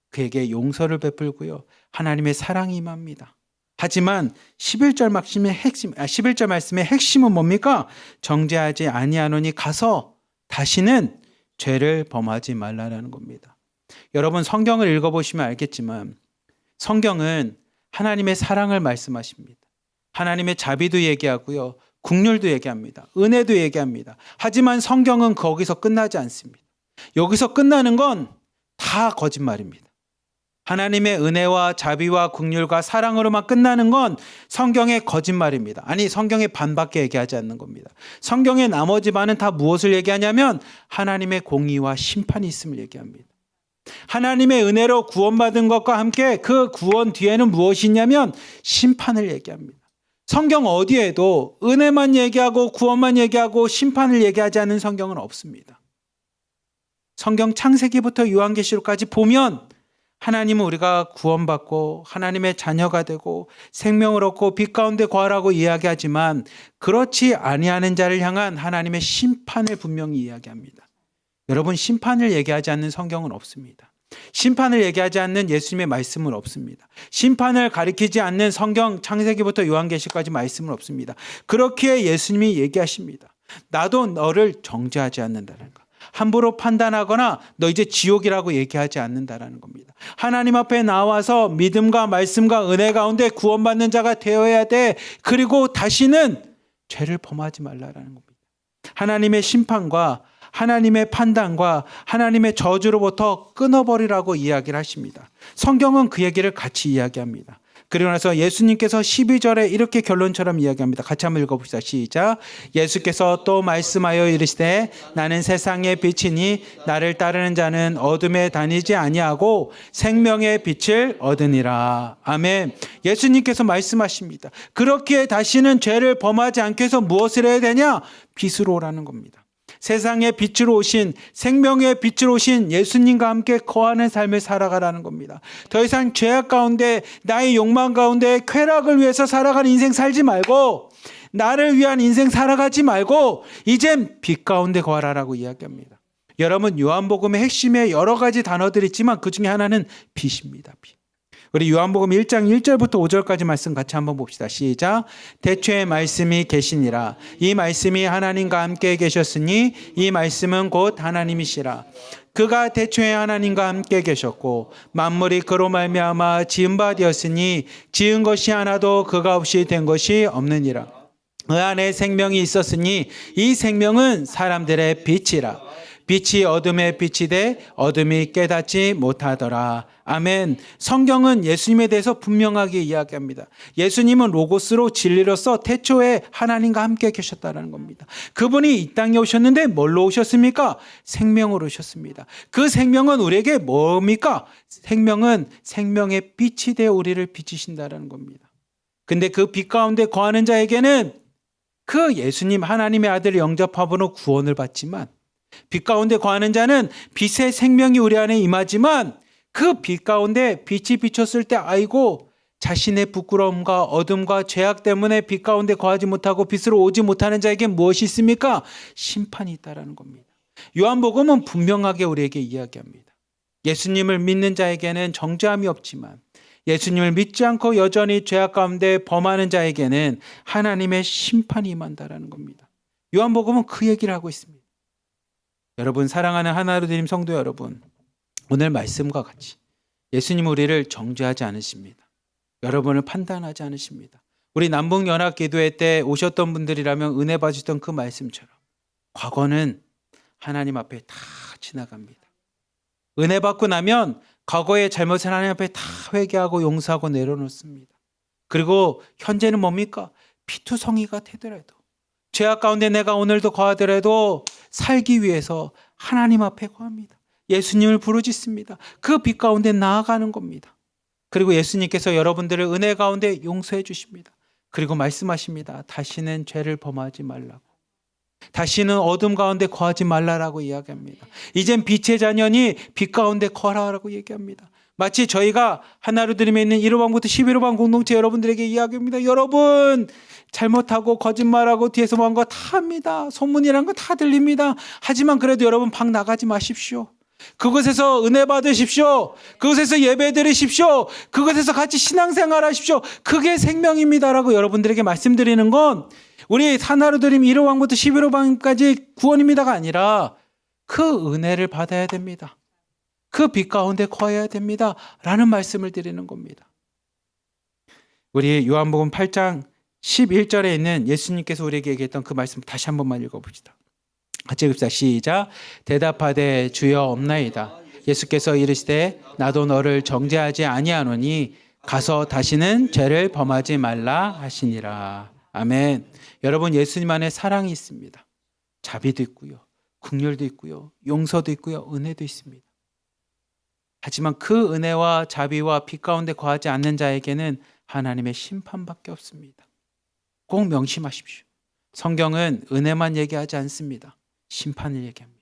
Speaker 1: 그에게 용서를 베풀고요. 하나님의 사랑이 임합니다. 하지만 11절 말씀의 핵심은 뭡니까? 정죄하지 아니하노니 가서 다시는 죄를 범하지 말라라는 겁니다. 여러분 성경을 읽어보시면 알겠지만 성경은 하나님의 사랑을 말씀하십니다. 하나님의 자비도 얘기하고요. 긍휼도 얘기합니다. 은혜도 얘기합니다. 하지만 성경은 거기서 끝나지 않습니다. 여기서 끝나는 건 다 거짓말입니다. 하나님의 은혜와 자비와 긍휼과 사랑으로만 끝나는 건 성경의 거짓말입니다. 아니, 성경의 반밖에 얘기하지 않는 겁니다. 성경의 나머지 반은 다 무엇을 얘기하냐면 하나님의 공의와 심판이 있음을 얘기합니다. 하나님의 은혜로 구원받은 것과 함께 그 구원 뒤에는 무엇이 있냐면 심판을 얘기합니다. 성경 어디에도 은혜만 얘기하고 구원만 얘기하고 심판을 얘기하지 않는 성경은 없습니다. 성경 창세기부터 요한계시록까지 보면 하나님은 우리가 구원받고 하나님의 자녀가 되고 생명을 얻고 빛 가운데 거하라고 이야기하지만 그렇지 아니하는 자를 향한 하나님의 심판을 분명히 이야기합니다. 여러분, 심판을 얘기하지 않는 성경은 없습니다. 심판을 얘기하지 않는 예수님의 말씀은 없습니다. 심판을 가리키지 않는 성경 창세기부터 요한계시까지 말씀은 없습니다. 그렇기에 예수님이 얘기하십니다. 나도 너를 정죄하지 않는다는 것. 함부로 판단하거나 너 이제 지옥이라고 얘기하지 않는다라는 겁니다. 하나님 앞에 나와서 믿음과 말씀과 은혜 가운데 구원받는 자가 되어야 돼. 그리고 다시는 죄를 범하지 말라라는 겁니다. 하나님의 심판과 하나님의 판단과 하나님의 저주로부터 끊어버리라고 이야기를 하십니다. 성경은 그 얘기를 같이 이야기합니다. 그리고 나서 예수님께서 12절에 이렇게 결론처럼 이야기합니다. 같이 한번 읽어봅시다. 시작. 예수께서 또 말씀하여 이르시되 나는 세상의 빛이니 나를 따르는 자는 어둠에 다니지 아니하고 생명의 빛을 얻으니라. 아멘. 예수님께서 말씀하십니다. 그렇기에 다시는 죄를 범하지 않게 해서 무엇을 해야 되냐? 빛으로 오라는 겁니다. 세상의 빛으로 오신 생명의 빛으로 오신 예수님과 함께 거하는 삶을 살아가라는 겁니다. 더 이상 죄악 가운데 나의 욕망 가운데 쾌락을 위해서 살아가는 인생 살지 말고 나를 위한 인생 살아가지 말고 이젠 빛 가운데 거하라라고 이야기합니다. 여러분, 요한복음의 핵심에 여러 가지 단어들이 있지만 그 중에 하나는 빛입니다. 빛. 우리 요한복음 1장 1절부터 5절까지 말씀 같이 한번 봅시다. 시작. 태초에 말씀이 계시니라. 이 말씀이 하나님과 함께 계셨으니 이 말씀은 곧 하나님이시라. 그가 태초에 하나님과 함께 계셨고 만물이 그로 말미암아 지은 바 되었으니 지은 것이 하나도 그가 없이 된 것이 없느니라. 그 안에 생명이 있었으니 이 생명은 사람들의 빛이라. 빛이 어둠에 빛이 돼 어둠이 깨닫지 못하더라. 아멘. 성경은 예수님에 대해서 분명하게 이야기합니다. 예수님은 로고스로 진리로서 태초에 하나님과 함께 계셨다는 겁니다. 그분이 이 땅에 오셨는데 뭘로 오셨습니까? 생명으로 오셨습니다. 그 생명은 우리에게 뭡니까? 생명은 생명의 빛이 되어 우리를 비치신다는 겁니다. 근데 그 빛 가운데 거하는 자에게는 그 예수님 하나님의 아들을 영접함으로 구원을 받지만 빛 가운데 거하는 자는 빛의 생명이 우리 안에 임하지만 그 빛 가운데 빛이 비쳤을 때 아이고 자신의 부끄러움과 어둠과 죄악 때문에 빛 가운데 거하지 못하고 빛으로 오지 못하는 자에게 무엇이 있습니까? 심판이 있다라는 겁니다. 요한복음은 분명하게 우리에게 이야기합니다. 예수님을 믿는 자에게는 정죄함이 없지만 예수님을 믿지 않고 여전히 죄악 가운데 범하는 자에게는 하나님의 심판이 임한다라는 겁니다. 요한복음은 그 얘기를 하고 있습니다. 여러분, 사랑하는 하나로드림 성도 여러분, 오늘 말씀과 같이 예수님 우리를 정죄하지 않으십니다. 여러분을 판단하지 않으십니다. 우리 남북연합기도회 때 오셨던 분들이라면 은혜 받으셨던 그 말씀처럼 과거는 하나님 앞에 다 지나갑니다. 은혜 받고 나면 과거의 잘못을 하나님 앞에 다 회개하고 용서하고 내려놓습니다. 그리고 현재는 뭡니까? 피투성이가 되더라도 죄악 가운데 내가 오늘도 거하더라도 살기 위해서 하나님 앞에 거합니다. 예수님을 부르짖습니다. 그 빛 가운데 나아가는 겁니다. 그리고 예수님께서 여러분들을 은혜 가운데 용서해 주십니다. 그리고 말씀하십니다. 다시는 죄를 범하지 말라고. 다시는 어둠 가운데 거하지 말라라고 이야기합니다. 이젠 빛의 자녀니 빛 가운데 거하라고 얘기합니다. 마치 저희가 하나로드림에 있는 1호방부터 11호방 공동체 여러분들에게 이야기합니다. 여러분, 잘못하고 거짓말하고 뒤에서 뭐 한 거 다 합니다. 소문이란 거 다 들립니다. 하지만 그래도 여러분 방 나가지 마십시오. 그곳에서 은혜 받으십시오. 그곳에서 예배 드리십시오. 그곳에서 같이 신앙생활 하십시오. 그게 생명입니다라고 여러분들에게 말씀드리는 건 우리 하나로드림 1호방부터 11호방까지 구원입니다가 아니라 그 은혜를 받아야 됩니다. 그 빛 가운데 거해야 됩니다. 라는 말씀을 드리는 겁니다. 우리 요한복음 8장 11절에 있는 예수님께서 우리에게 얘기했던 그 말씀 다시 한 번만 읽어봅시다. 같이 읽읍시다. 시작. 대답하되 주여 없나이다. 예수께서 이르시되 나도 너를 정죄하지 아니하노니 가서 다시는 죄를 범하지 말라 하시니라. 아멘. 여러분, 예수님 안에 사랑이 있습니다. 자비도 있고요, 긍휼도 있고요, 용서도 있고요, 은혜도 있습니다. 하지만 그 은혜와 자비와 빛 가운데 거하지 않는 자에게는 하나님의 심판밖에 없습니다. 꼭 명심하십시오. 성경은 은혜만 얘기하지 않습니다. 심판을 얘기합니다.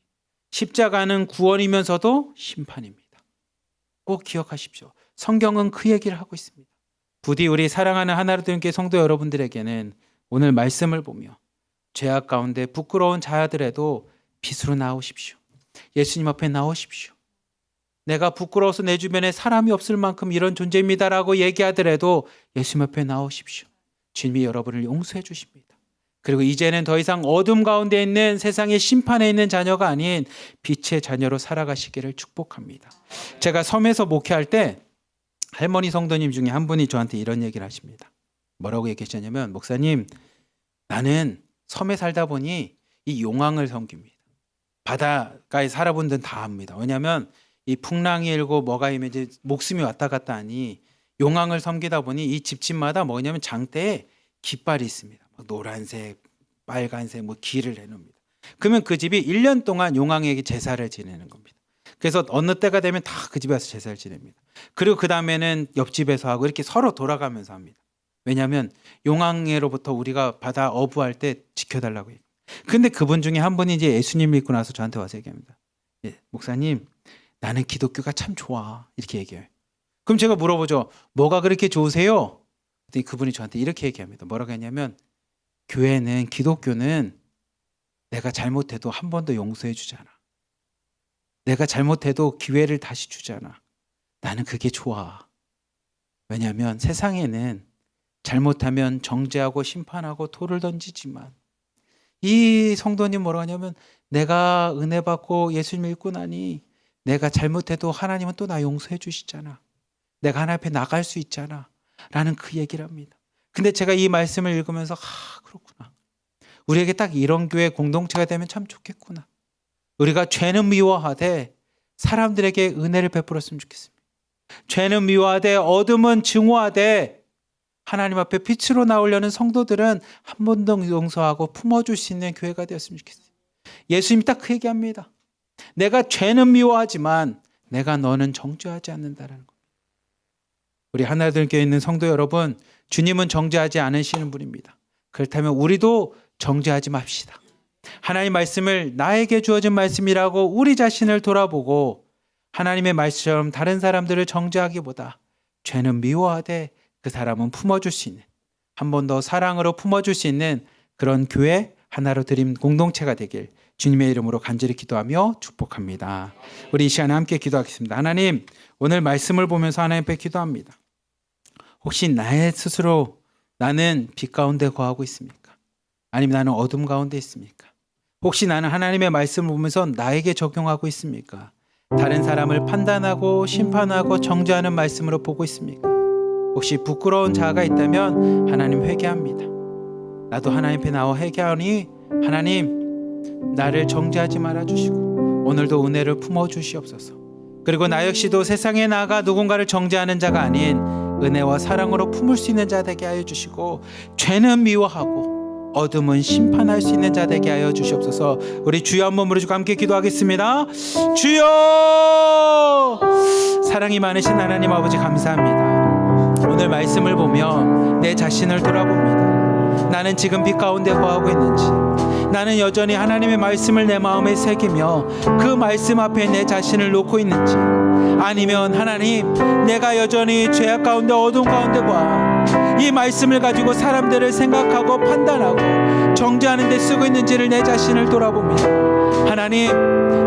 Speaker 1: 십자가는 구원이면서도 심판입니다. 꼭 기억하십시오. 성경은 그 얘기를 하고 있습니다. 부디 우리 사랑하는 하나님 교회 성도 여러분들에게는 오늘 말씀을 보며 죄악 가운데 부끄러운 자들에도 빛으로 나오십시오. 예수님 앞에 나오십시오. 내가 부끄러워서 내 주변에 사람이 없을 만큼 이런 존재입니다라고 얘기하더라도 예수님 앞에 나오십시오. 주님이 여러분을 용서해 주십니다. 그리고 이제는 더 이상 어둠 가운데 있는 세상의 심판에 있는 자녀가 아닌 빛의 자녀로 살아가시기를 축복합니다. 제가 섬에서 목회할 때 할머니 성도님 중에 한 분이 저한테 이런 얘기를 하십니다. 뭐라고 얘기하셨냐면, 목사님, 나는 섬에 살다 보니 이 용왕을 섬깁니다. 바닷가에 살아본 데는 다 압니다. 왜냐하면 이 풍랑이 일고 뭐가 이면 이제 목숨이 왔다 갔다 하니 용왕을 섬기다 보니 이 집집마다 뭐냐면 장대에 깃발이 있습니다. 노란색, 빨간색, 길을 내놓습니다. 그러면 그 집이 1년 동안 용왕에게 제사를 지내는 겁니다. 그래서 어느 때가 되면 다 그 집에 와서 제사를 지냅니다. 그리고 그 다음에는 옆집에서 하고 이렇게 서로 돌아가면서 합니다. 왜냐하면 용왕으로부터 우리가 받아 어부할 때 지켜달라고 해요. 근데 그분 중에 한 분이 이제 예수님 믿고 나서 저한테 와서 얘기합니다. 목사님, 나는 기독교가 참 좋아. 이렇게 얘기해요. 그럼 제가 물어보죠. 뭐가 그렇게 좋으세요? 그랬더니 그분이 저한테 이렇게 얘기합니다. 뭐라고 했냐면, 교회는, 기독교는 내가 잘못해도 한 번 더 용서해 주잖아. 내가 잘못해도 기회를 다시 주잖아. 나는 그게 좋아. 왜냐하면 세상에는 잘못하면 정죄하고 심판하고 돌을 던지지만, 이 성도님 뭐라고 하냐면, 내가 은혜 받고 예수님 믿고 나니 내가 잘못해도 하나님은 또 나 용서해 주시잖아. 내가 하나님 앞에 나갈 수 있잖아. 라는 그 얘기를 합니다. 근데 제가 이 말씀을 읽으면서 그렇구나. 우리에게 딱 이런 교회 공동체가 되면 참 좋겠구나. 우리가 죄는 미워하되 사람들에게 은혜를 베풀었으면 좋겠습니다. 죄는 미워하되 어둠은 증오하되 하나님 앞에 빛으로 나오려는 성도들은 한 번 더 용서하고 품어줄 수 있는 교회가 되었으면 좋겠어요. 예수님이 딱 그 얘기합니다. 내가 죄는 미워하지만 내가 너는 정죄하지 않는다라는 겁니다. 우리 하나님 교회에 있는 성도 여러분, 주님은 정죄하지 않으시는 분입니다. 그렇다면 우리도 정죄하지 맙시다. 하나님의 말씀을 나에게 주어진 말씀이라고 우리 자신을 돌아보고 하나님의 말씀처럼 다른 사람들을 정죄하기보다 죄는 미워하되 그 사람은 품어줄 수 있는, 한 번 더 사랑으로 품어줄 수 있는 그런 교회 하나로 드림 공동체가 되길 주님의 이름으로 간절히 기도하며 축복합니다. 우리 이 시간에 함께 기도하겠습니다. 하나님, 오늘 말씀을 보면서 하나님 앞에 기도합니다. 혹시 나의 스스로 나는 빛 가운데 거하고 있습니까? 아니면 나는 어둠 가운데 있습니까? 혹시 나는 하나님의 말씀을 보면서 나에게 적용하고 있습니까? 다른 사람을 판단하고 심판하고 정죄하는 말씀으로 보고 있습니까? 혹시 부끄러운 자가 있다면 하나님 회개합니다. 나도 하나님 앞에 나와 회개하니 하나님, 나를 정죄하지 말아주시고 오늘도 은혜를 품어주시옵소서. 그리고 나 역시도 세상에 나가 누군가를 정죄하는 자가 아닌 은혜와 사랑으로 품을 수 있는 자 되게 하여 주시고, 죄는 미워하고 어둠은 심판할 수 있는 자 되게 하여 주시옵소서. 우리 주여 한번 부르시고 함께 기도하겠습니다. 주여! 사랑이 많으신 하나님 아버지 감사합니다. 오늘 말씀을 보며 내 자신을 돌아봅니다. 나는 지금 빛 가운데 거하고 있는지, 나는 여전히 하나님의 말씀을 내 마음에 새기며 그 말씀 앞에 내 자신을 놓고 있는지, 아니면 하나님, 내가 여전히 죄악 가운데 어둠 가운데 거하 이 말씀을 가지고 사람들을 생각하고 판단하고 정죄하는 데 쓰고 있는지를 내 자신을 돌아봅니다. 하나님,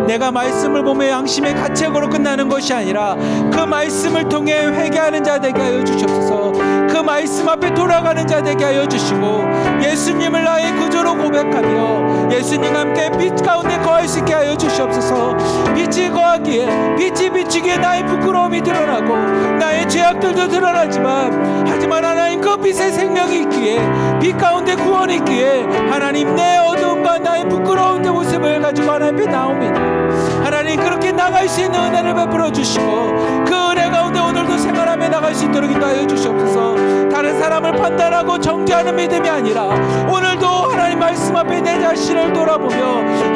Speaker 1: 내가 말씀을 보며 양심의 가책으로 끝나는 것이 아니라 그 말씀을 통해 회개하는 자 되게 하여 주시옵소서. 그 말씀 앞에 돌아가는 자 되게 하여 주시고, 예수님을 나의 구주로 고백하며 예수님과 함께 빛 가운데 거할 수 있게 하여 주시옵소서. 빛이 거하기에, 빛이 비추기에 나의 부끄러움이 드러나고 나의 죄악들도 드러나지만, 하지만 하나님, 그 빛의 생명이 있기에, 빛 가운데 구원이 있기에 하나님, 내 어두움과 나의 부끄러운 모습을 가지고 하나님 앞에 나옵니다. 하나님,
Speaker 2: 하나님 그렇게 나갈 수 있는 은혜를 베풀어 주시고 그 은혜 가운데 오늘도 생활하며 나갈 수 있도록 인도하여 주시옵소서. 다른 사람을 판단하고 정죄하는 믿음이 아니라 오늘도 하나님 말씀 앞에 내 자신을 돌아보며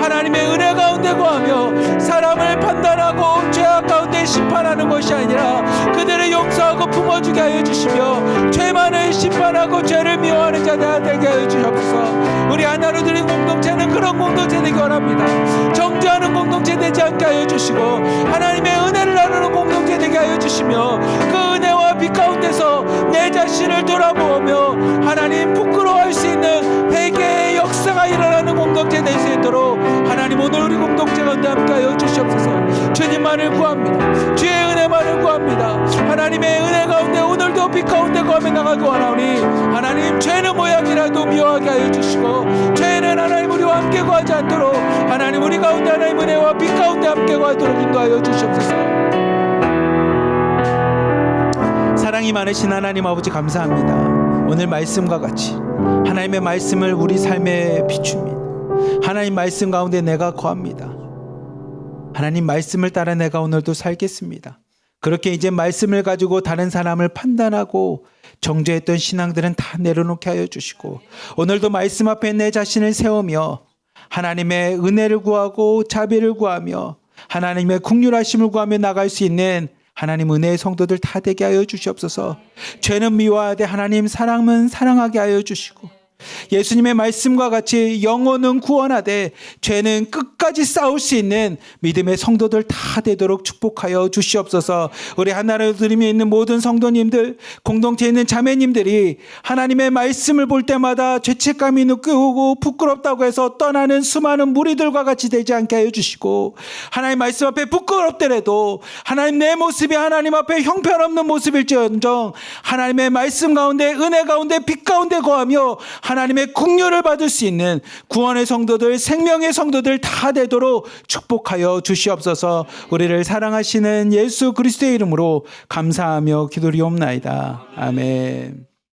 Speaker 2: 하나님의 은혜 가운데 구하며 사람을 판단하고 죄악 가운데 심판하는 것이 아니라 그들을 용서하고 품어주게 하여 주시며 죄만을 심판하고 죄를 미워하는 자들 되게 하여 주옵소서. 우리 하나로 드린 공동체는 그런 공동체 되기 원합니다. 정죄하는 공동체 되지 않게 하여 주시고 하나님의 은혜를 나누는 공동체 되게 하여 주시며 그 은혜와 빛 가운데서 내 자신을 돌아보며 하나님 부끄러워할 수 있는 회개의 역사가 일어나는 공동체 될 수 있도록 하나님 오늘 우리 공동체 가운데 함께 하여 주시옵소서. 주님만을 구합니다. 주의 은혜만을 구합니다. 하나님의 은혜 가운데 오늘도 빛 가운데 구하며 나가기 원하오니 하나님 죄는 모양이라도 미워하게 하여 주시고 죄는 하나님 우리와 함께 구하지 않도록 하나님 우리 가운데 하나님 은혜와 빛 가운데 함께 구하도록 인도하여 주시옵소서. 사랑이 많으신 하나님 아버지 감사합니다. 오늘 말씀과 같이 하나님의 말씀을 우리 삶에 비춥니다. 하나님 말씀 가운데 내가 거합니다. 하나님 말씀을 따라 내가 오늘도 살겠습니다. 그렇게 이제 말씀을 가지고 다른 사람을 판단하고 정죄했던 신앙들은 다 내려놓게 하여 주시고 오늘도 말씀 앞에 내 자신을 세우며 하나님의 은혜를 구하고 자비를 구하며 하나님의 긍휼하심을 구하며 나갈 수 있는 하나님 은혜의 성도들 다 되게 하여 주시옵소서. 죄는 미워하되 하나님 사랑은 사랑하게 하여 주시고 예수님의 말씀과 같이 영혼은 구원하되 죄는 끝까지 싸울 수 있는 믿음의 성도들 다 되도록 축복하여 주시옵소서. 우리 하나로 드림에 있는 모든 성도님들, 공동체에 있는 자매님들이 하나님의 말씀을 볼 때마다 죄책감이 느끼고 부끄럽다고 해서 떠나는 수많은 무리들과 같이 되지 않게 하여 주시고 하나님 말씀 앞에 부끄럽더라도 하나님 내 모습이 하나님 앞에 형편없는 모습일지언정 하나님의 말씀 가운데 은혜 가운데 빛 가운데 거하며 하나님의 긍휼을 받을 수 있는 구원의 성도들, 생명의 성도들 다 되도록 축복하여 주시옵소서. 우리를 사랑하시는 예수 그리스도의 이름으로 감사하며 기도리옵나이다. 아멘.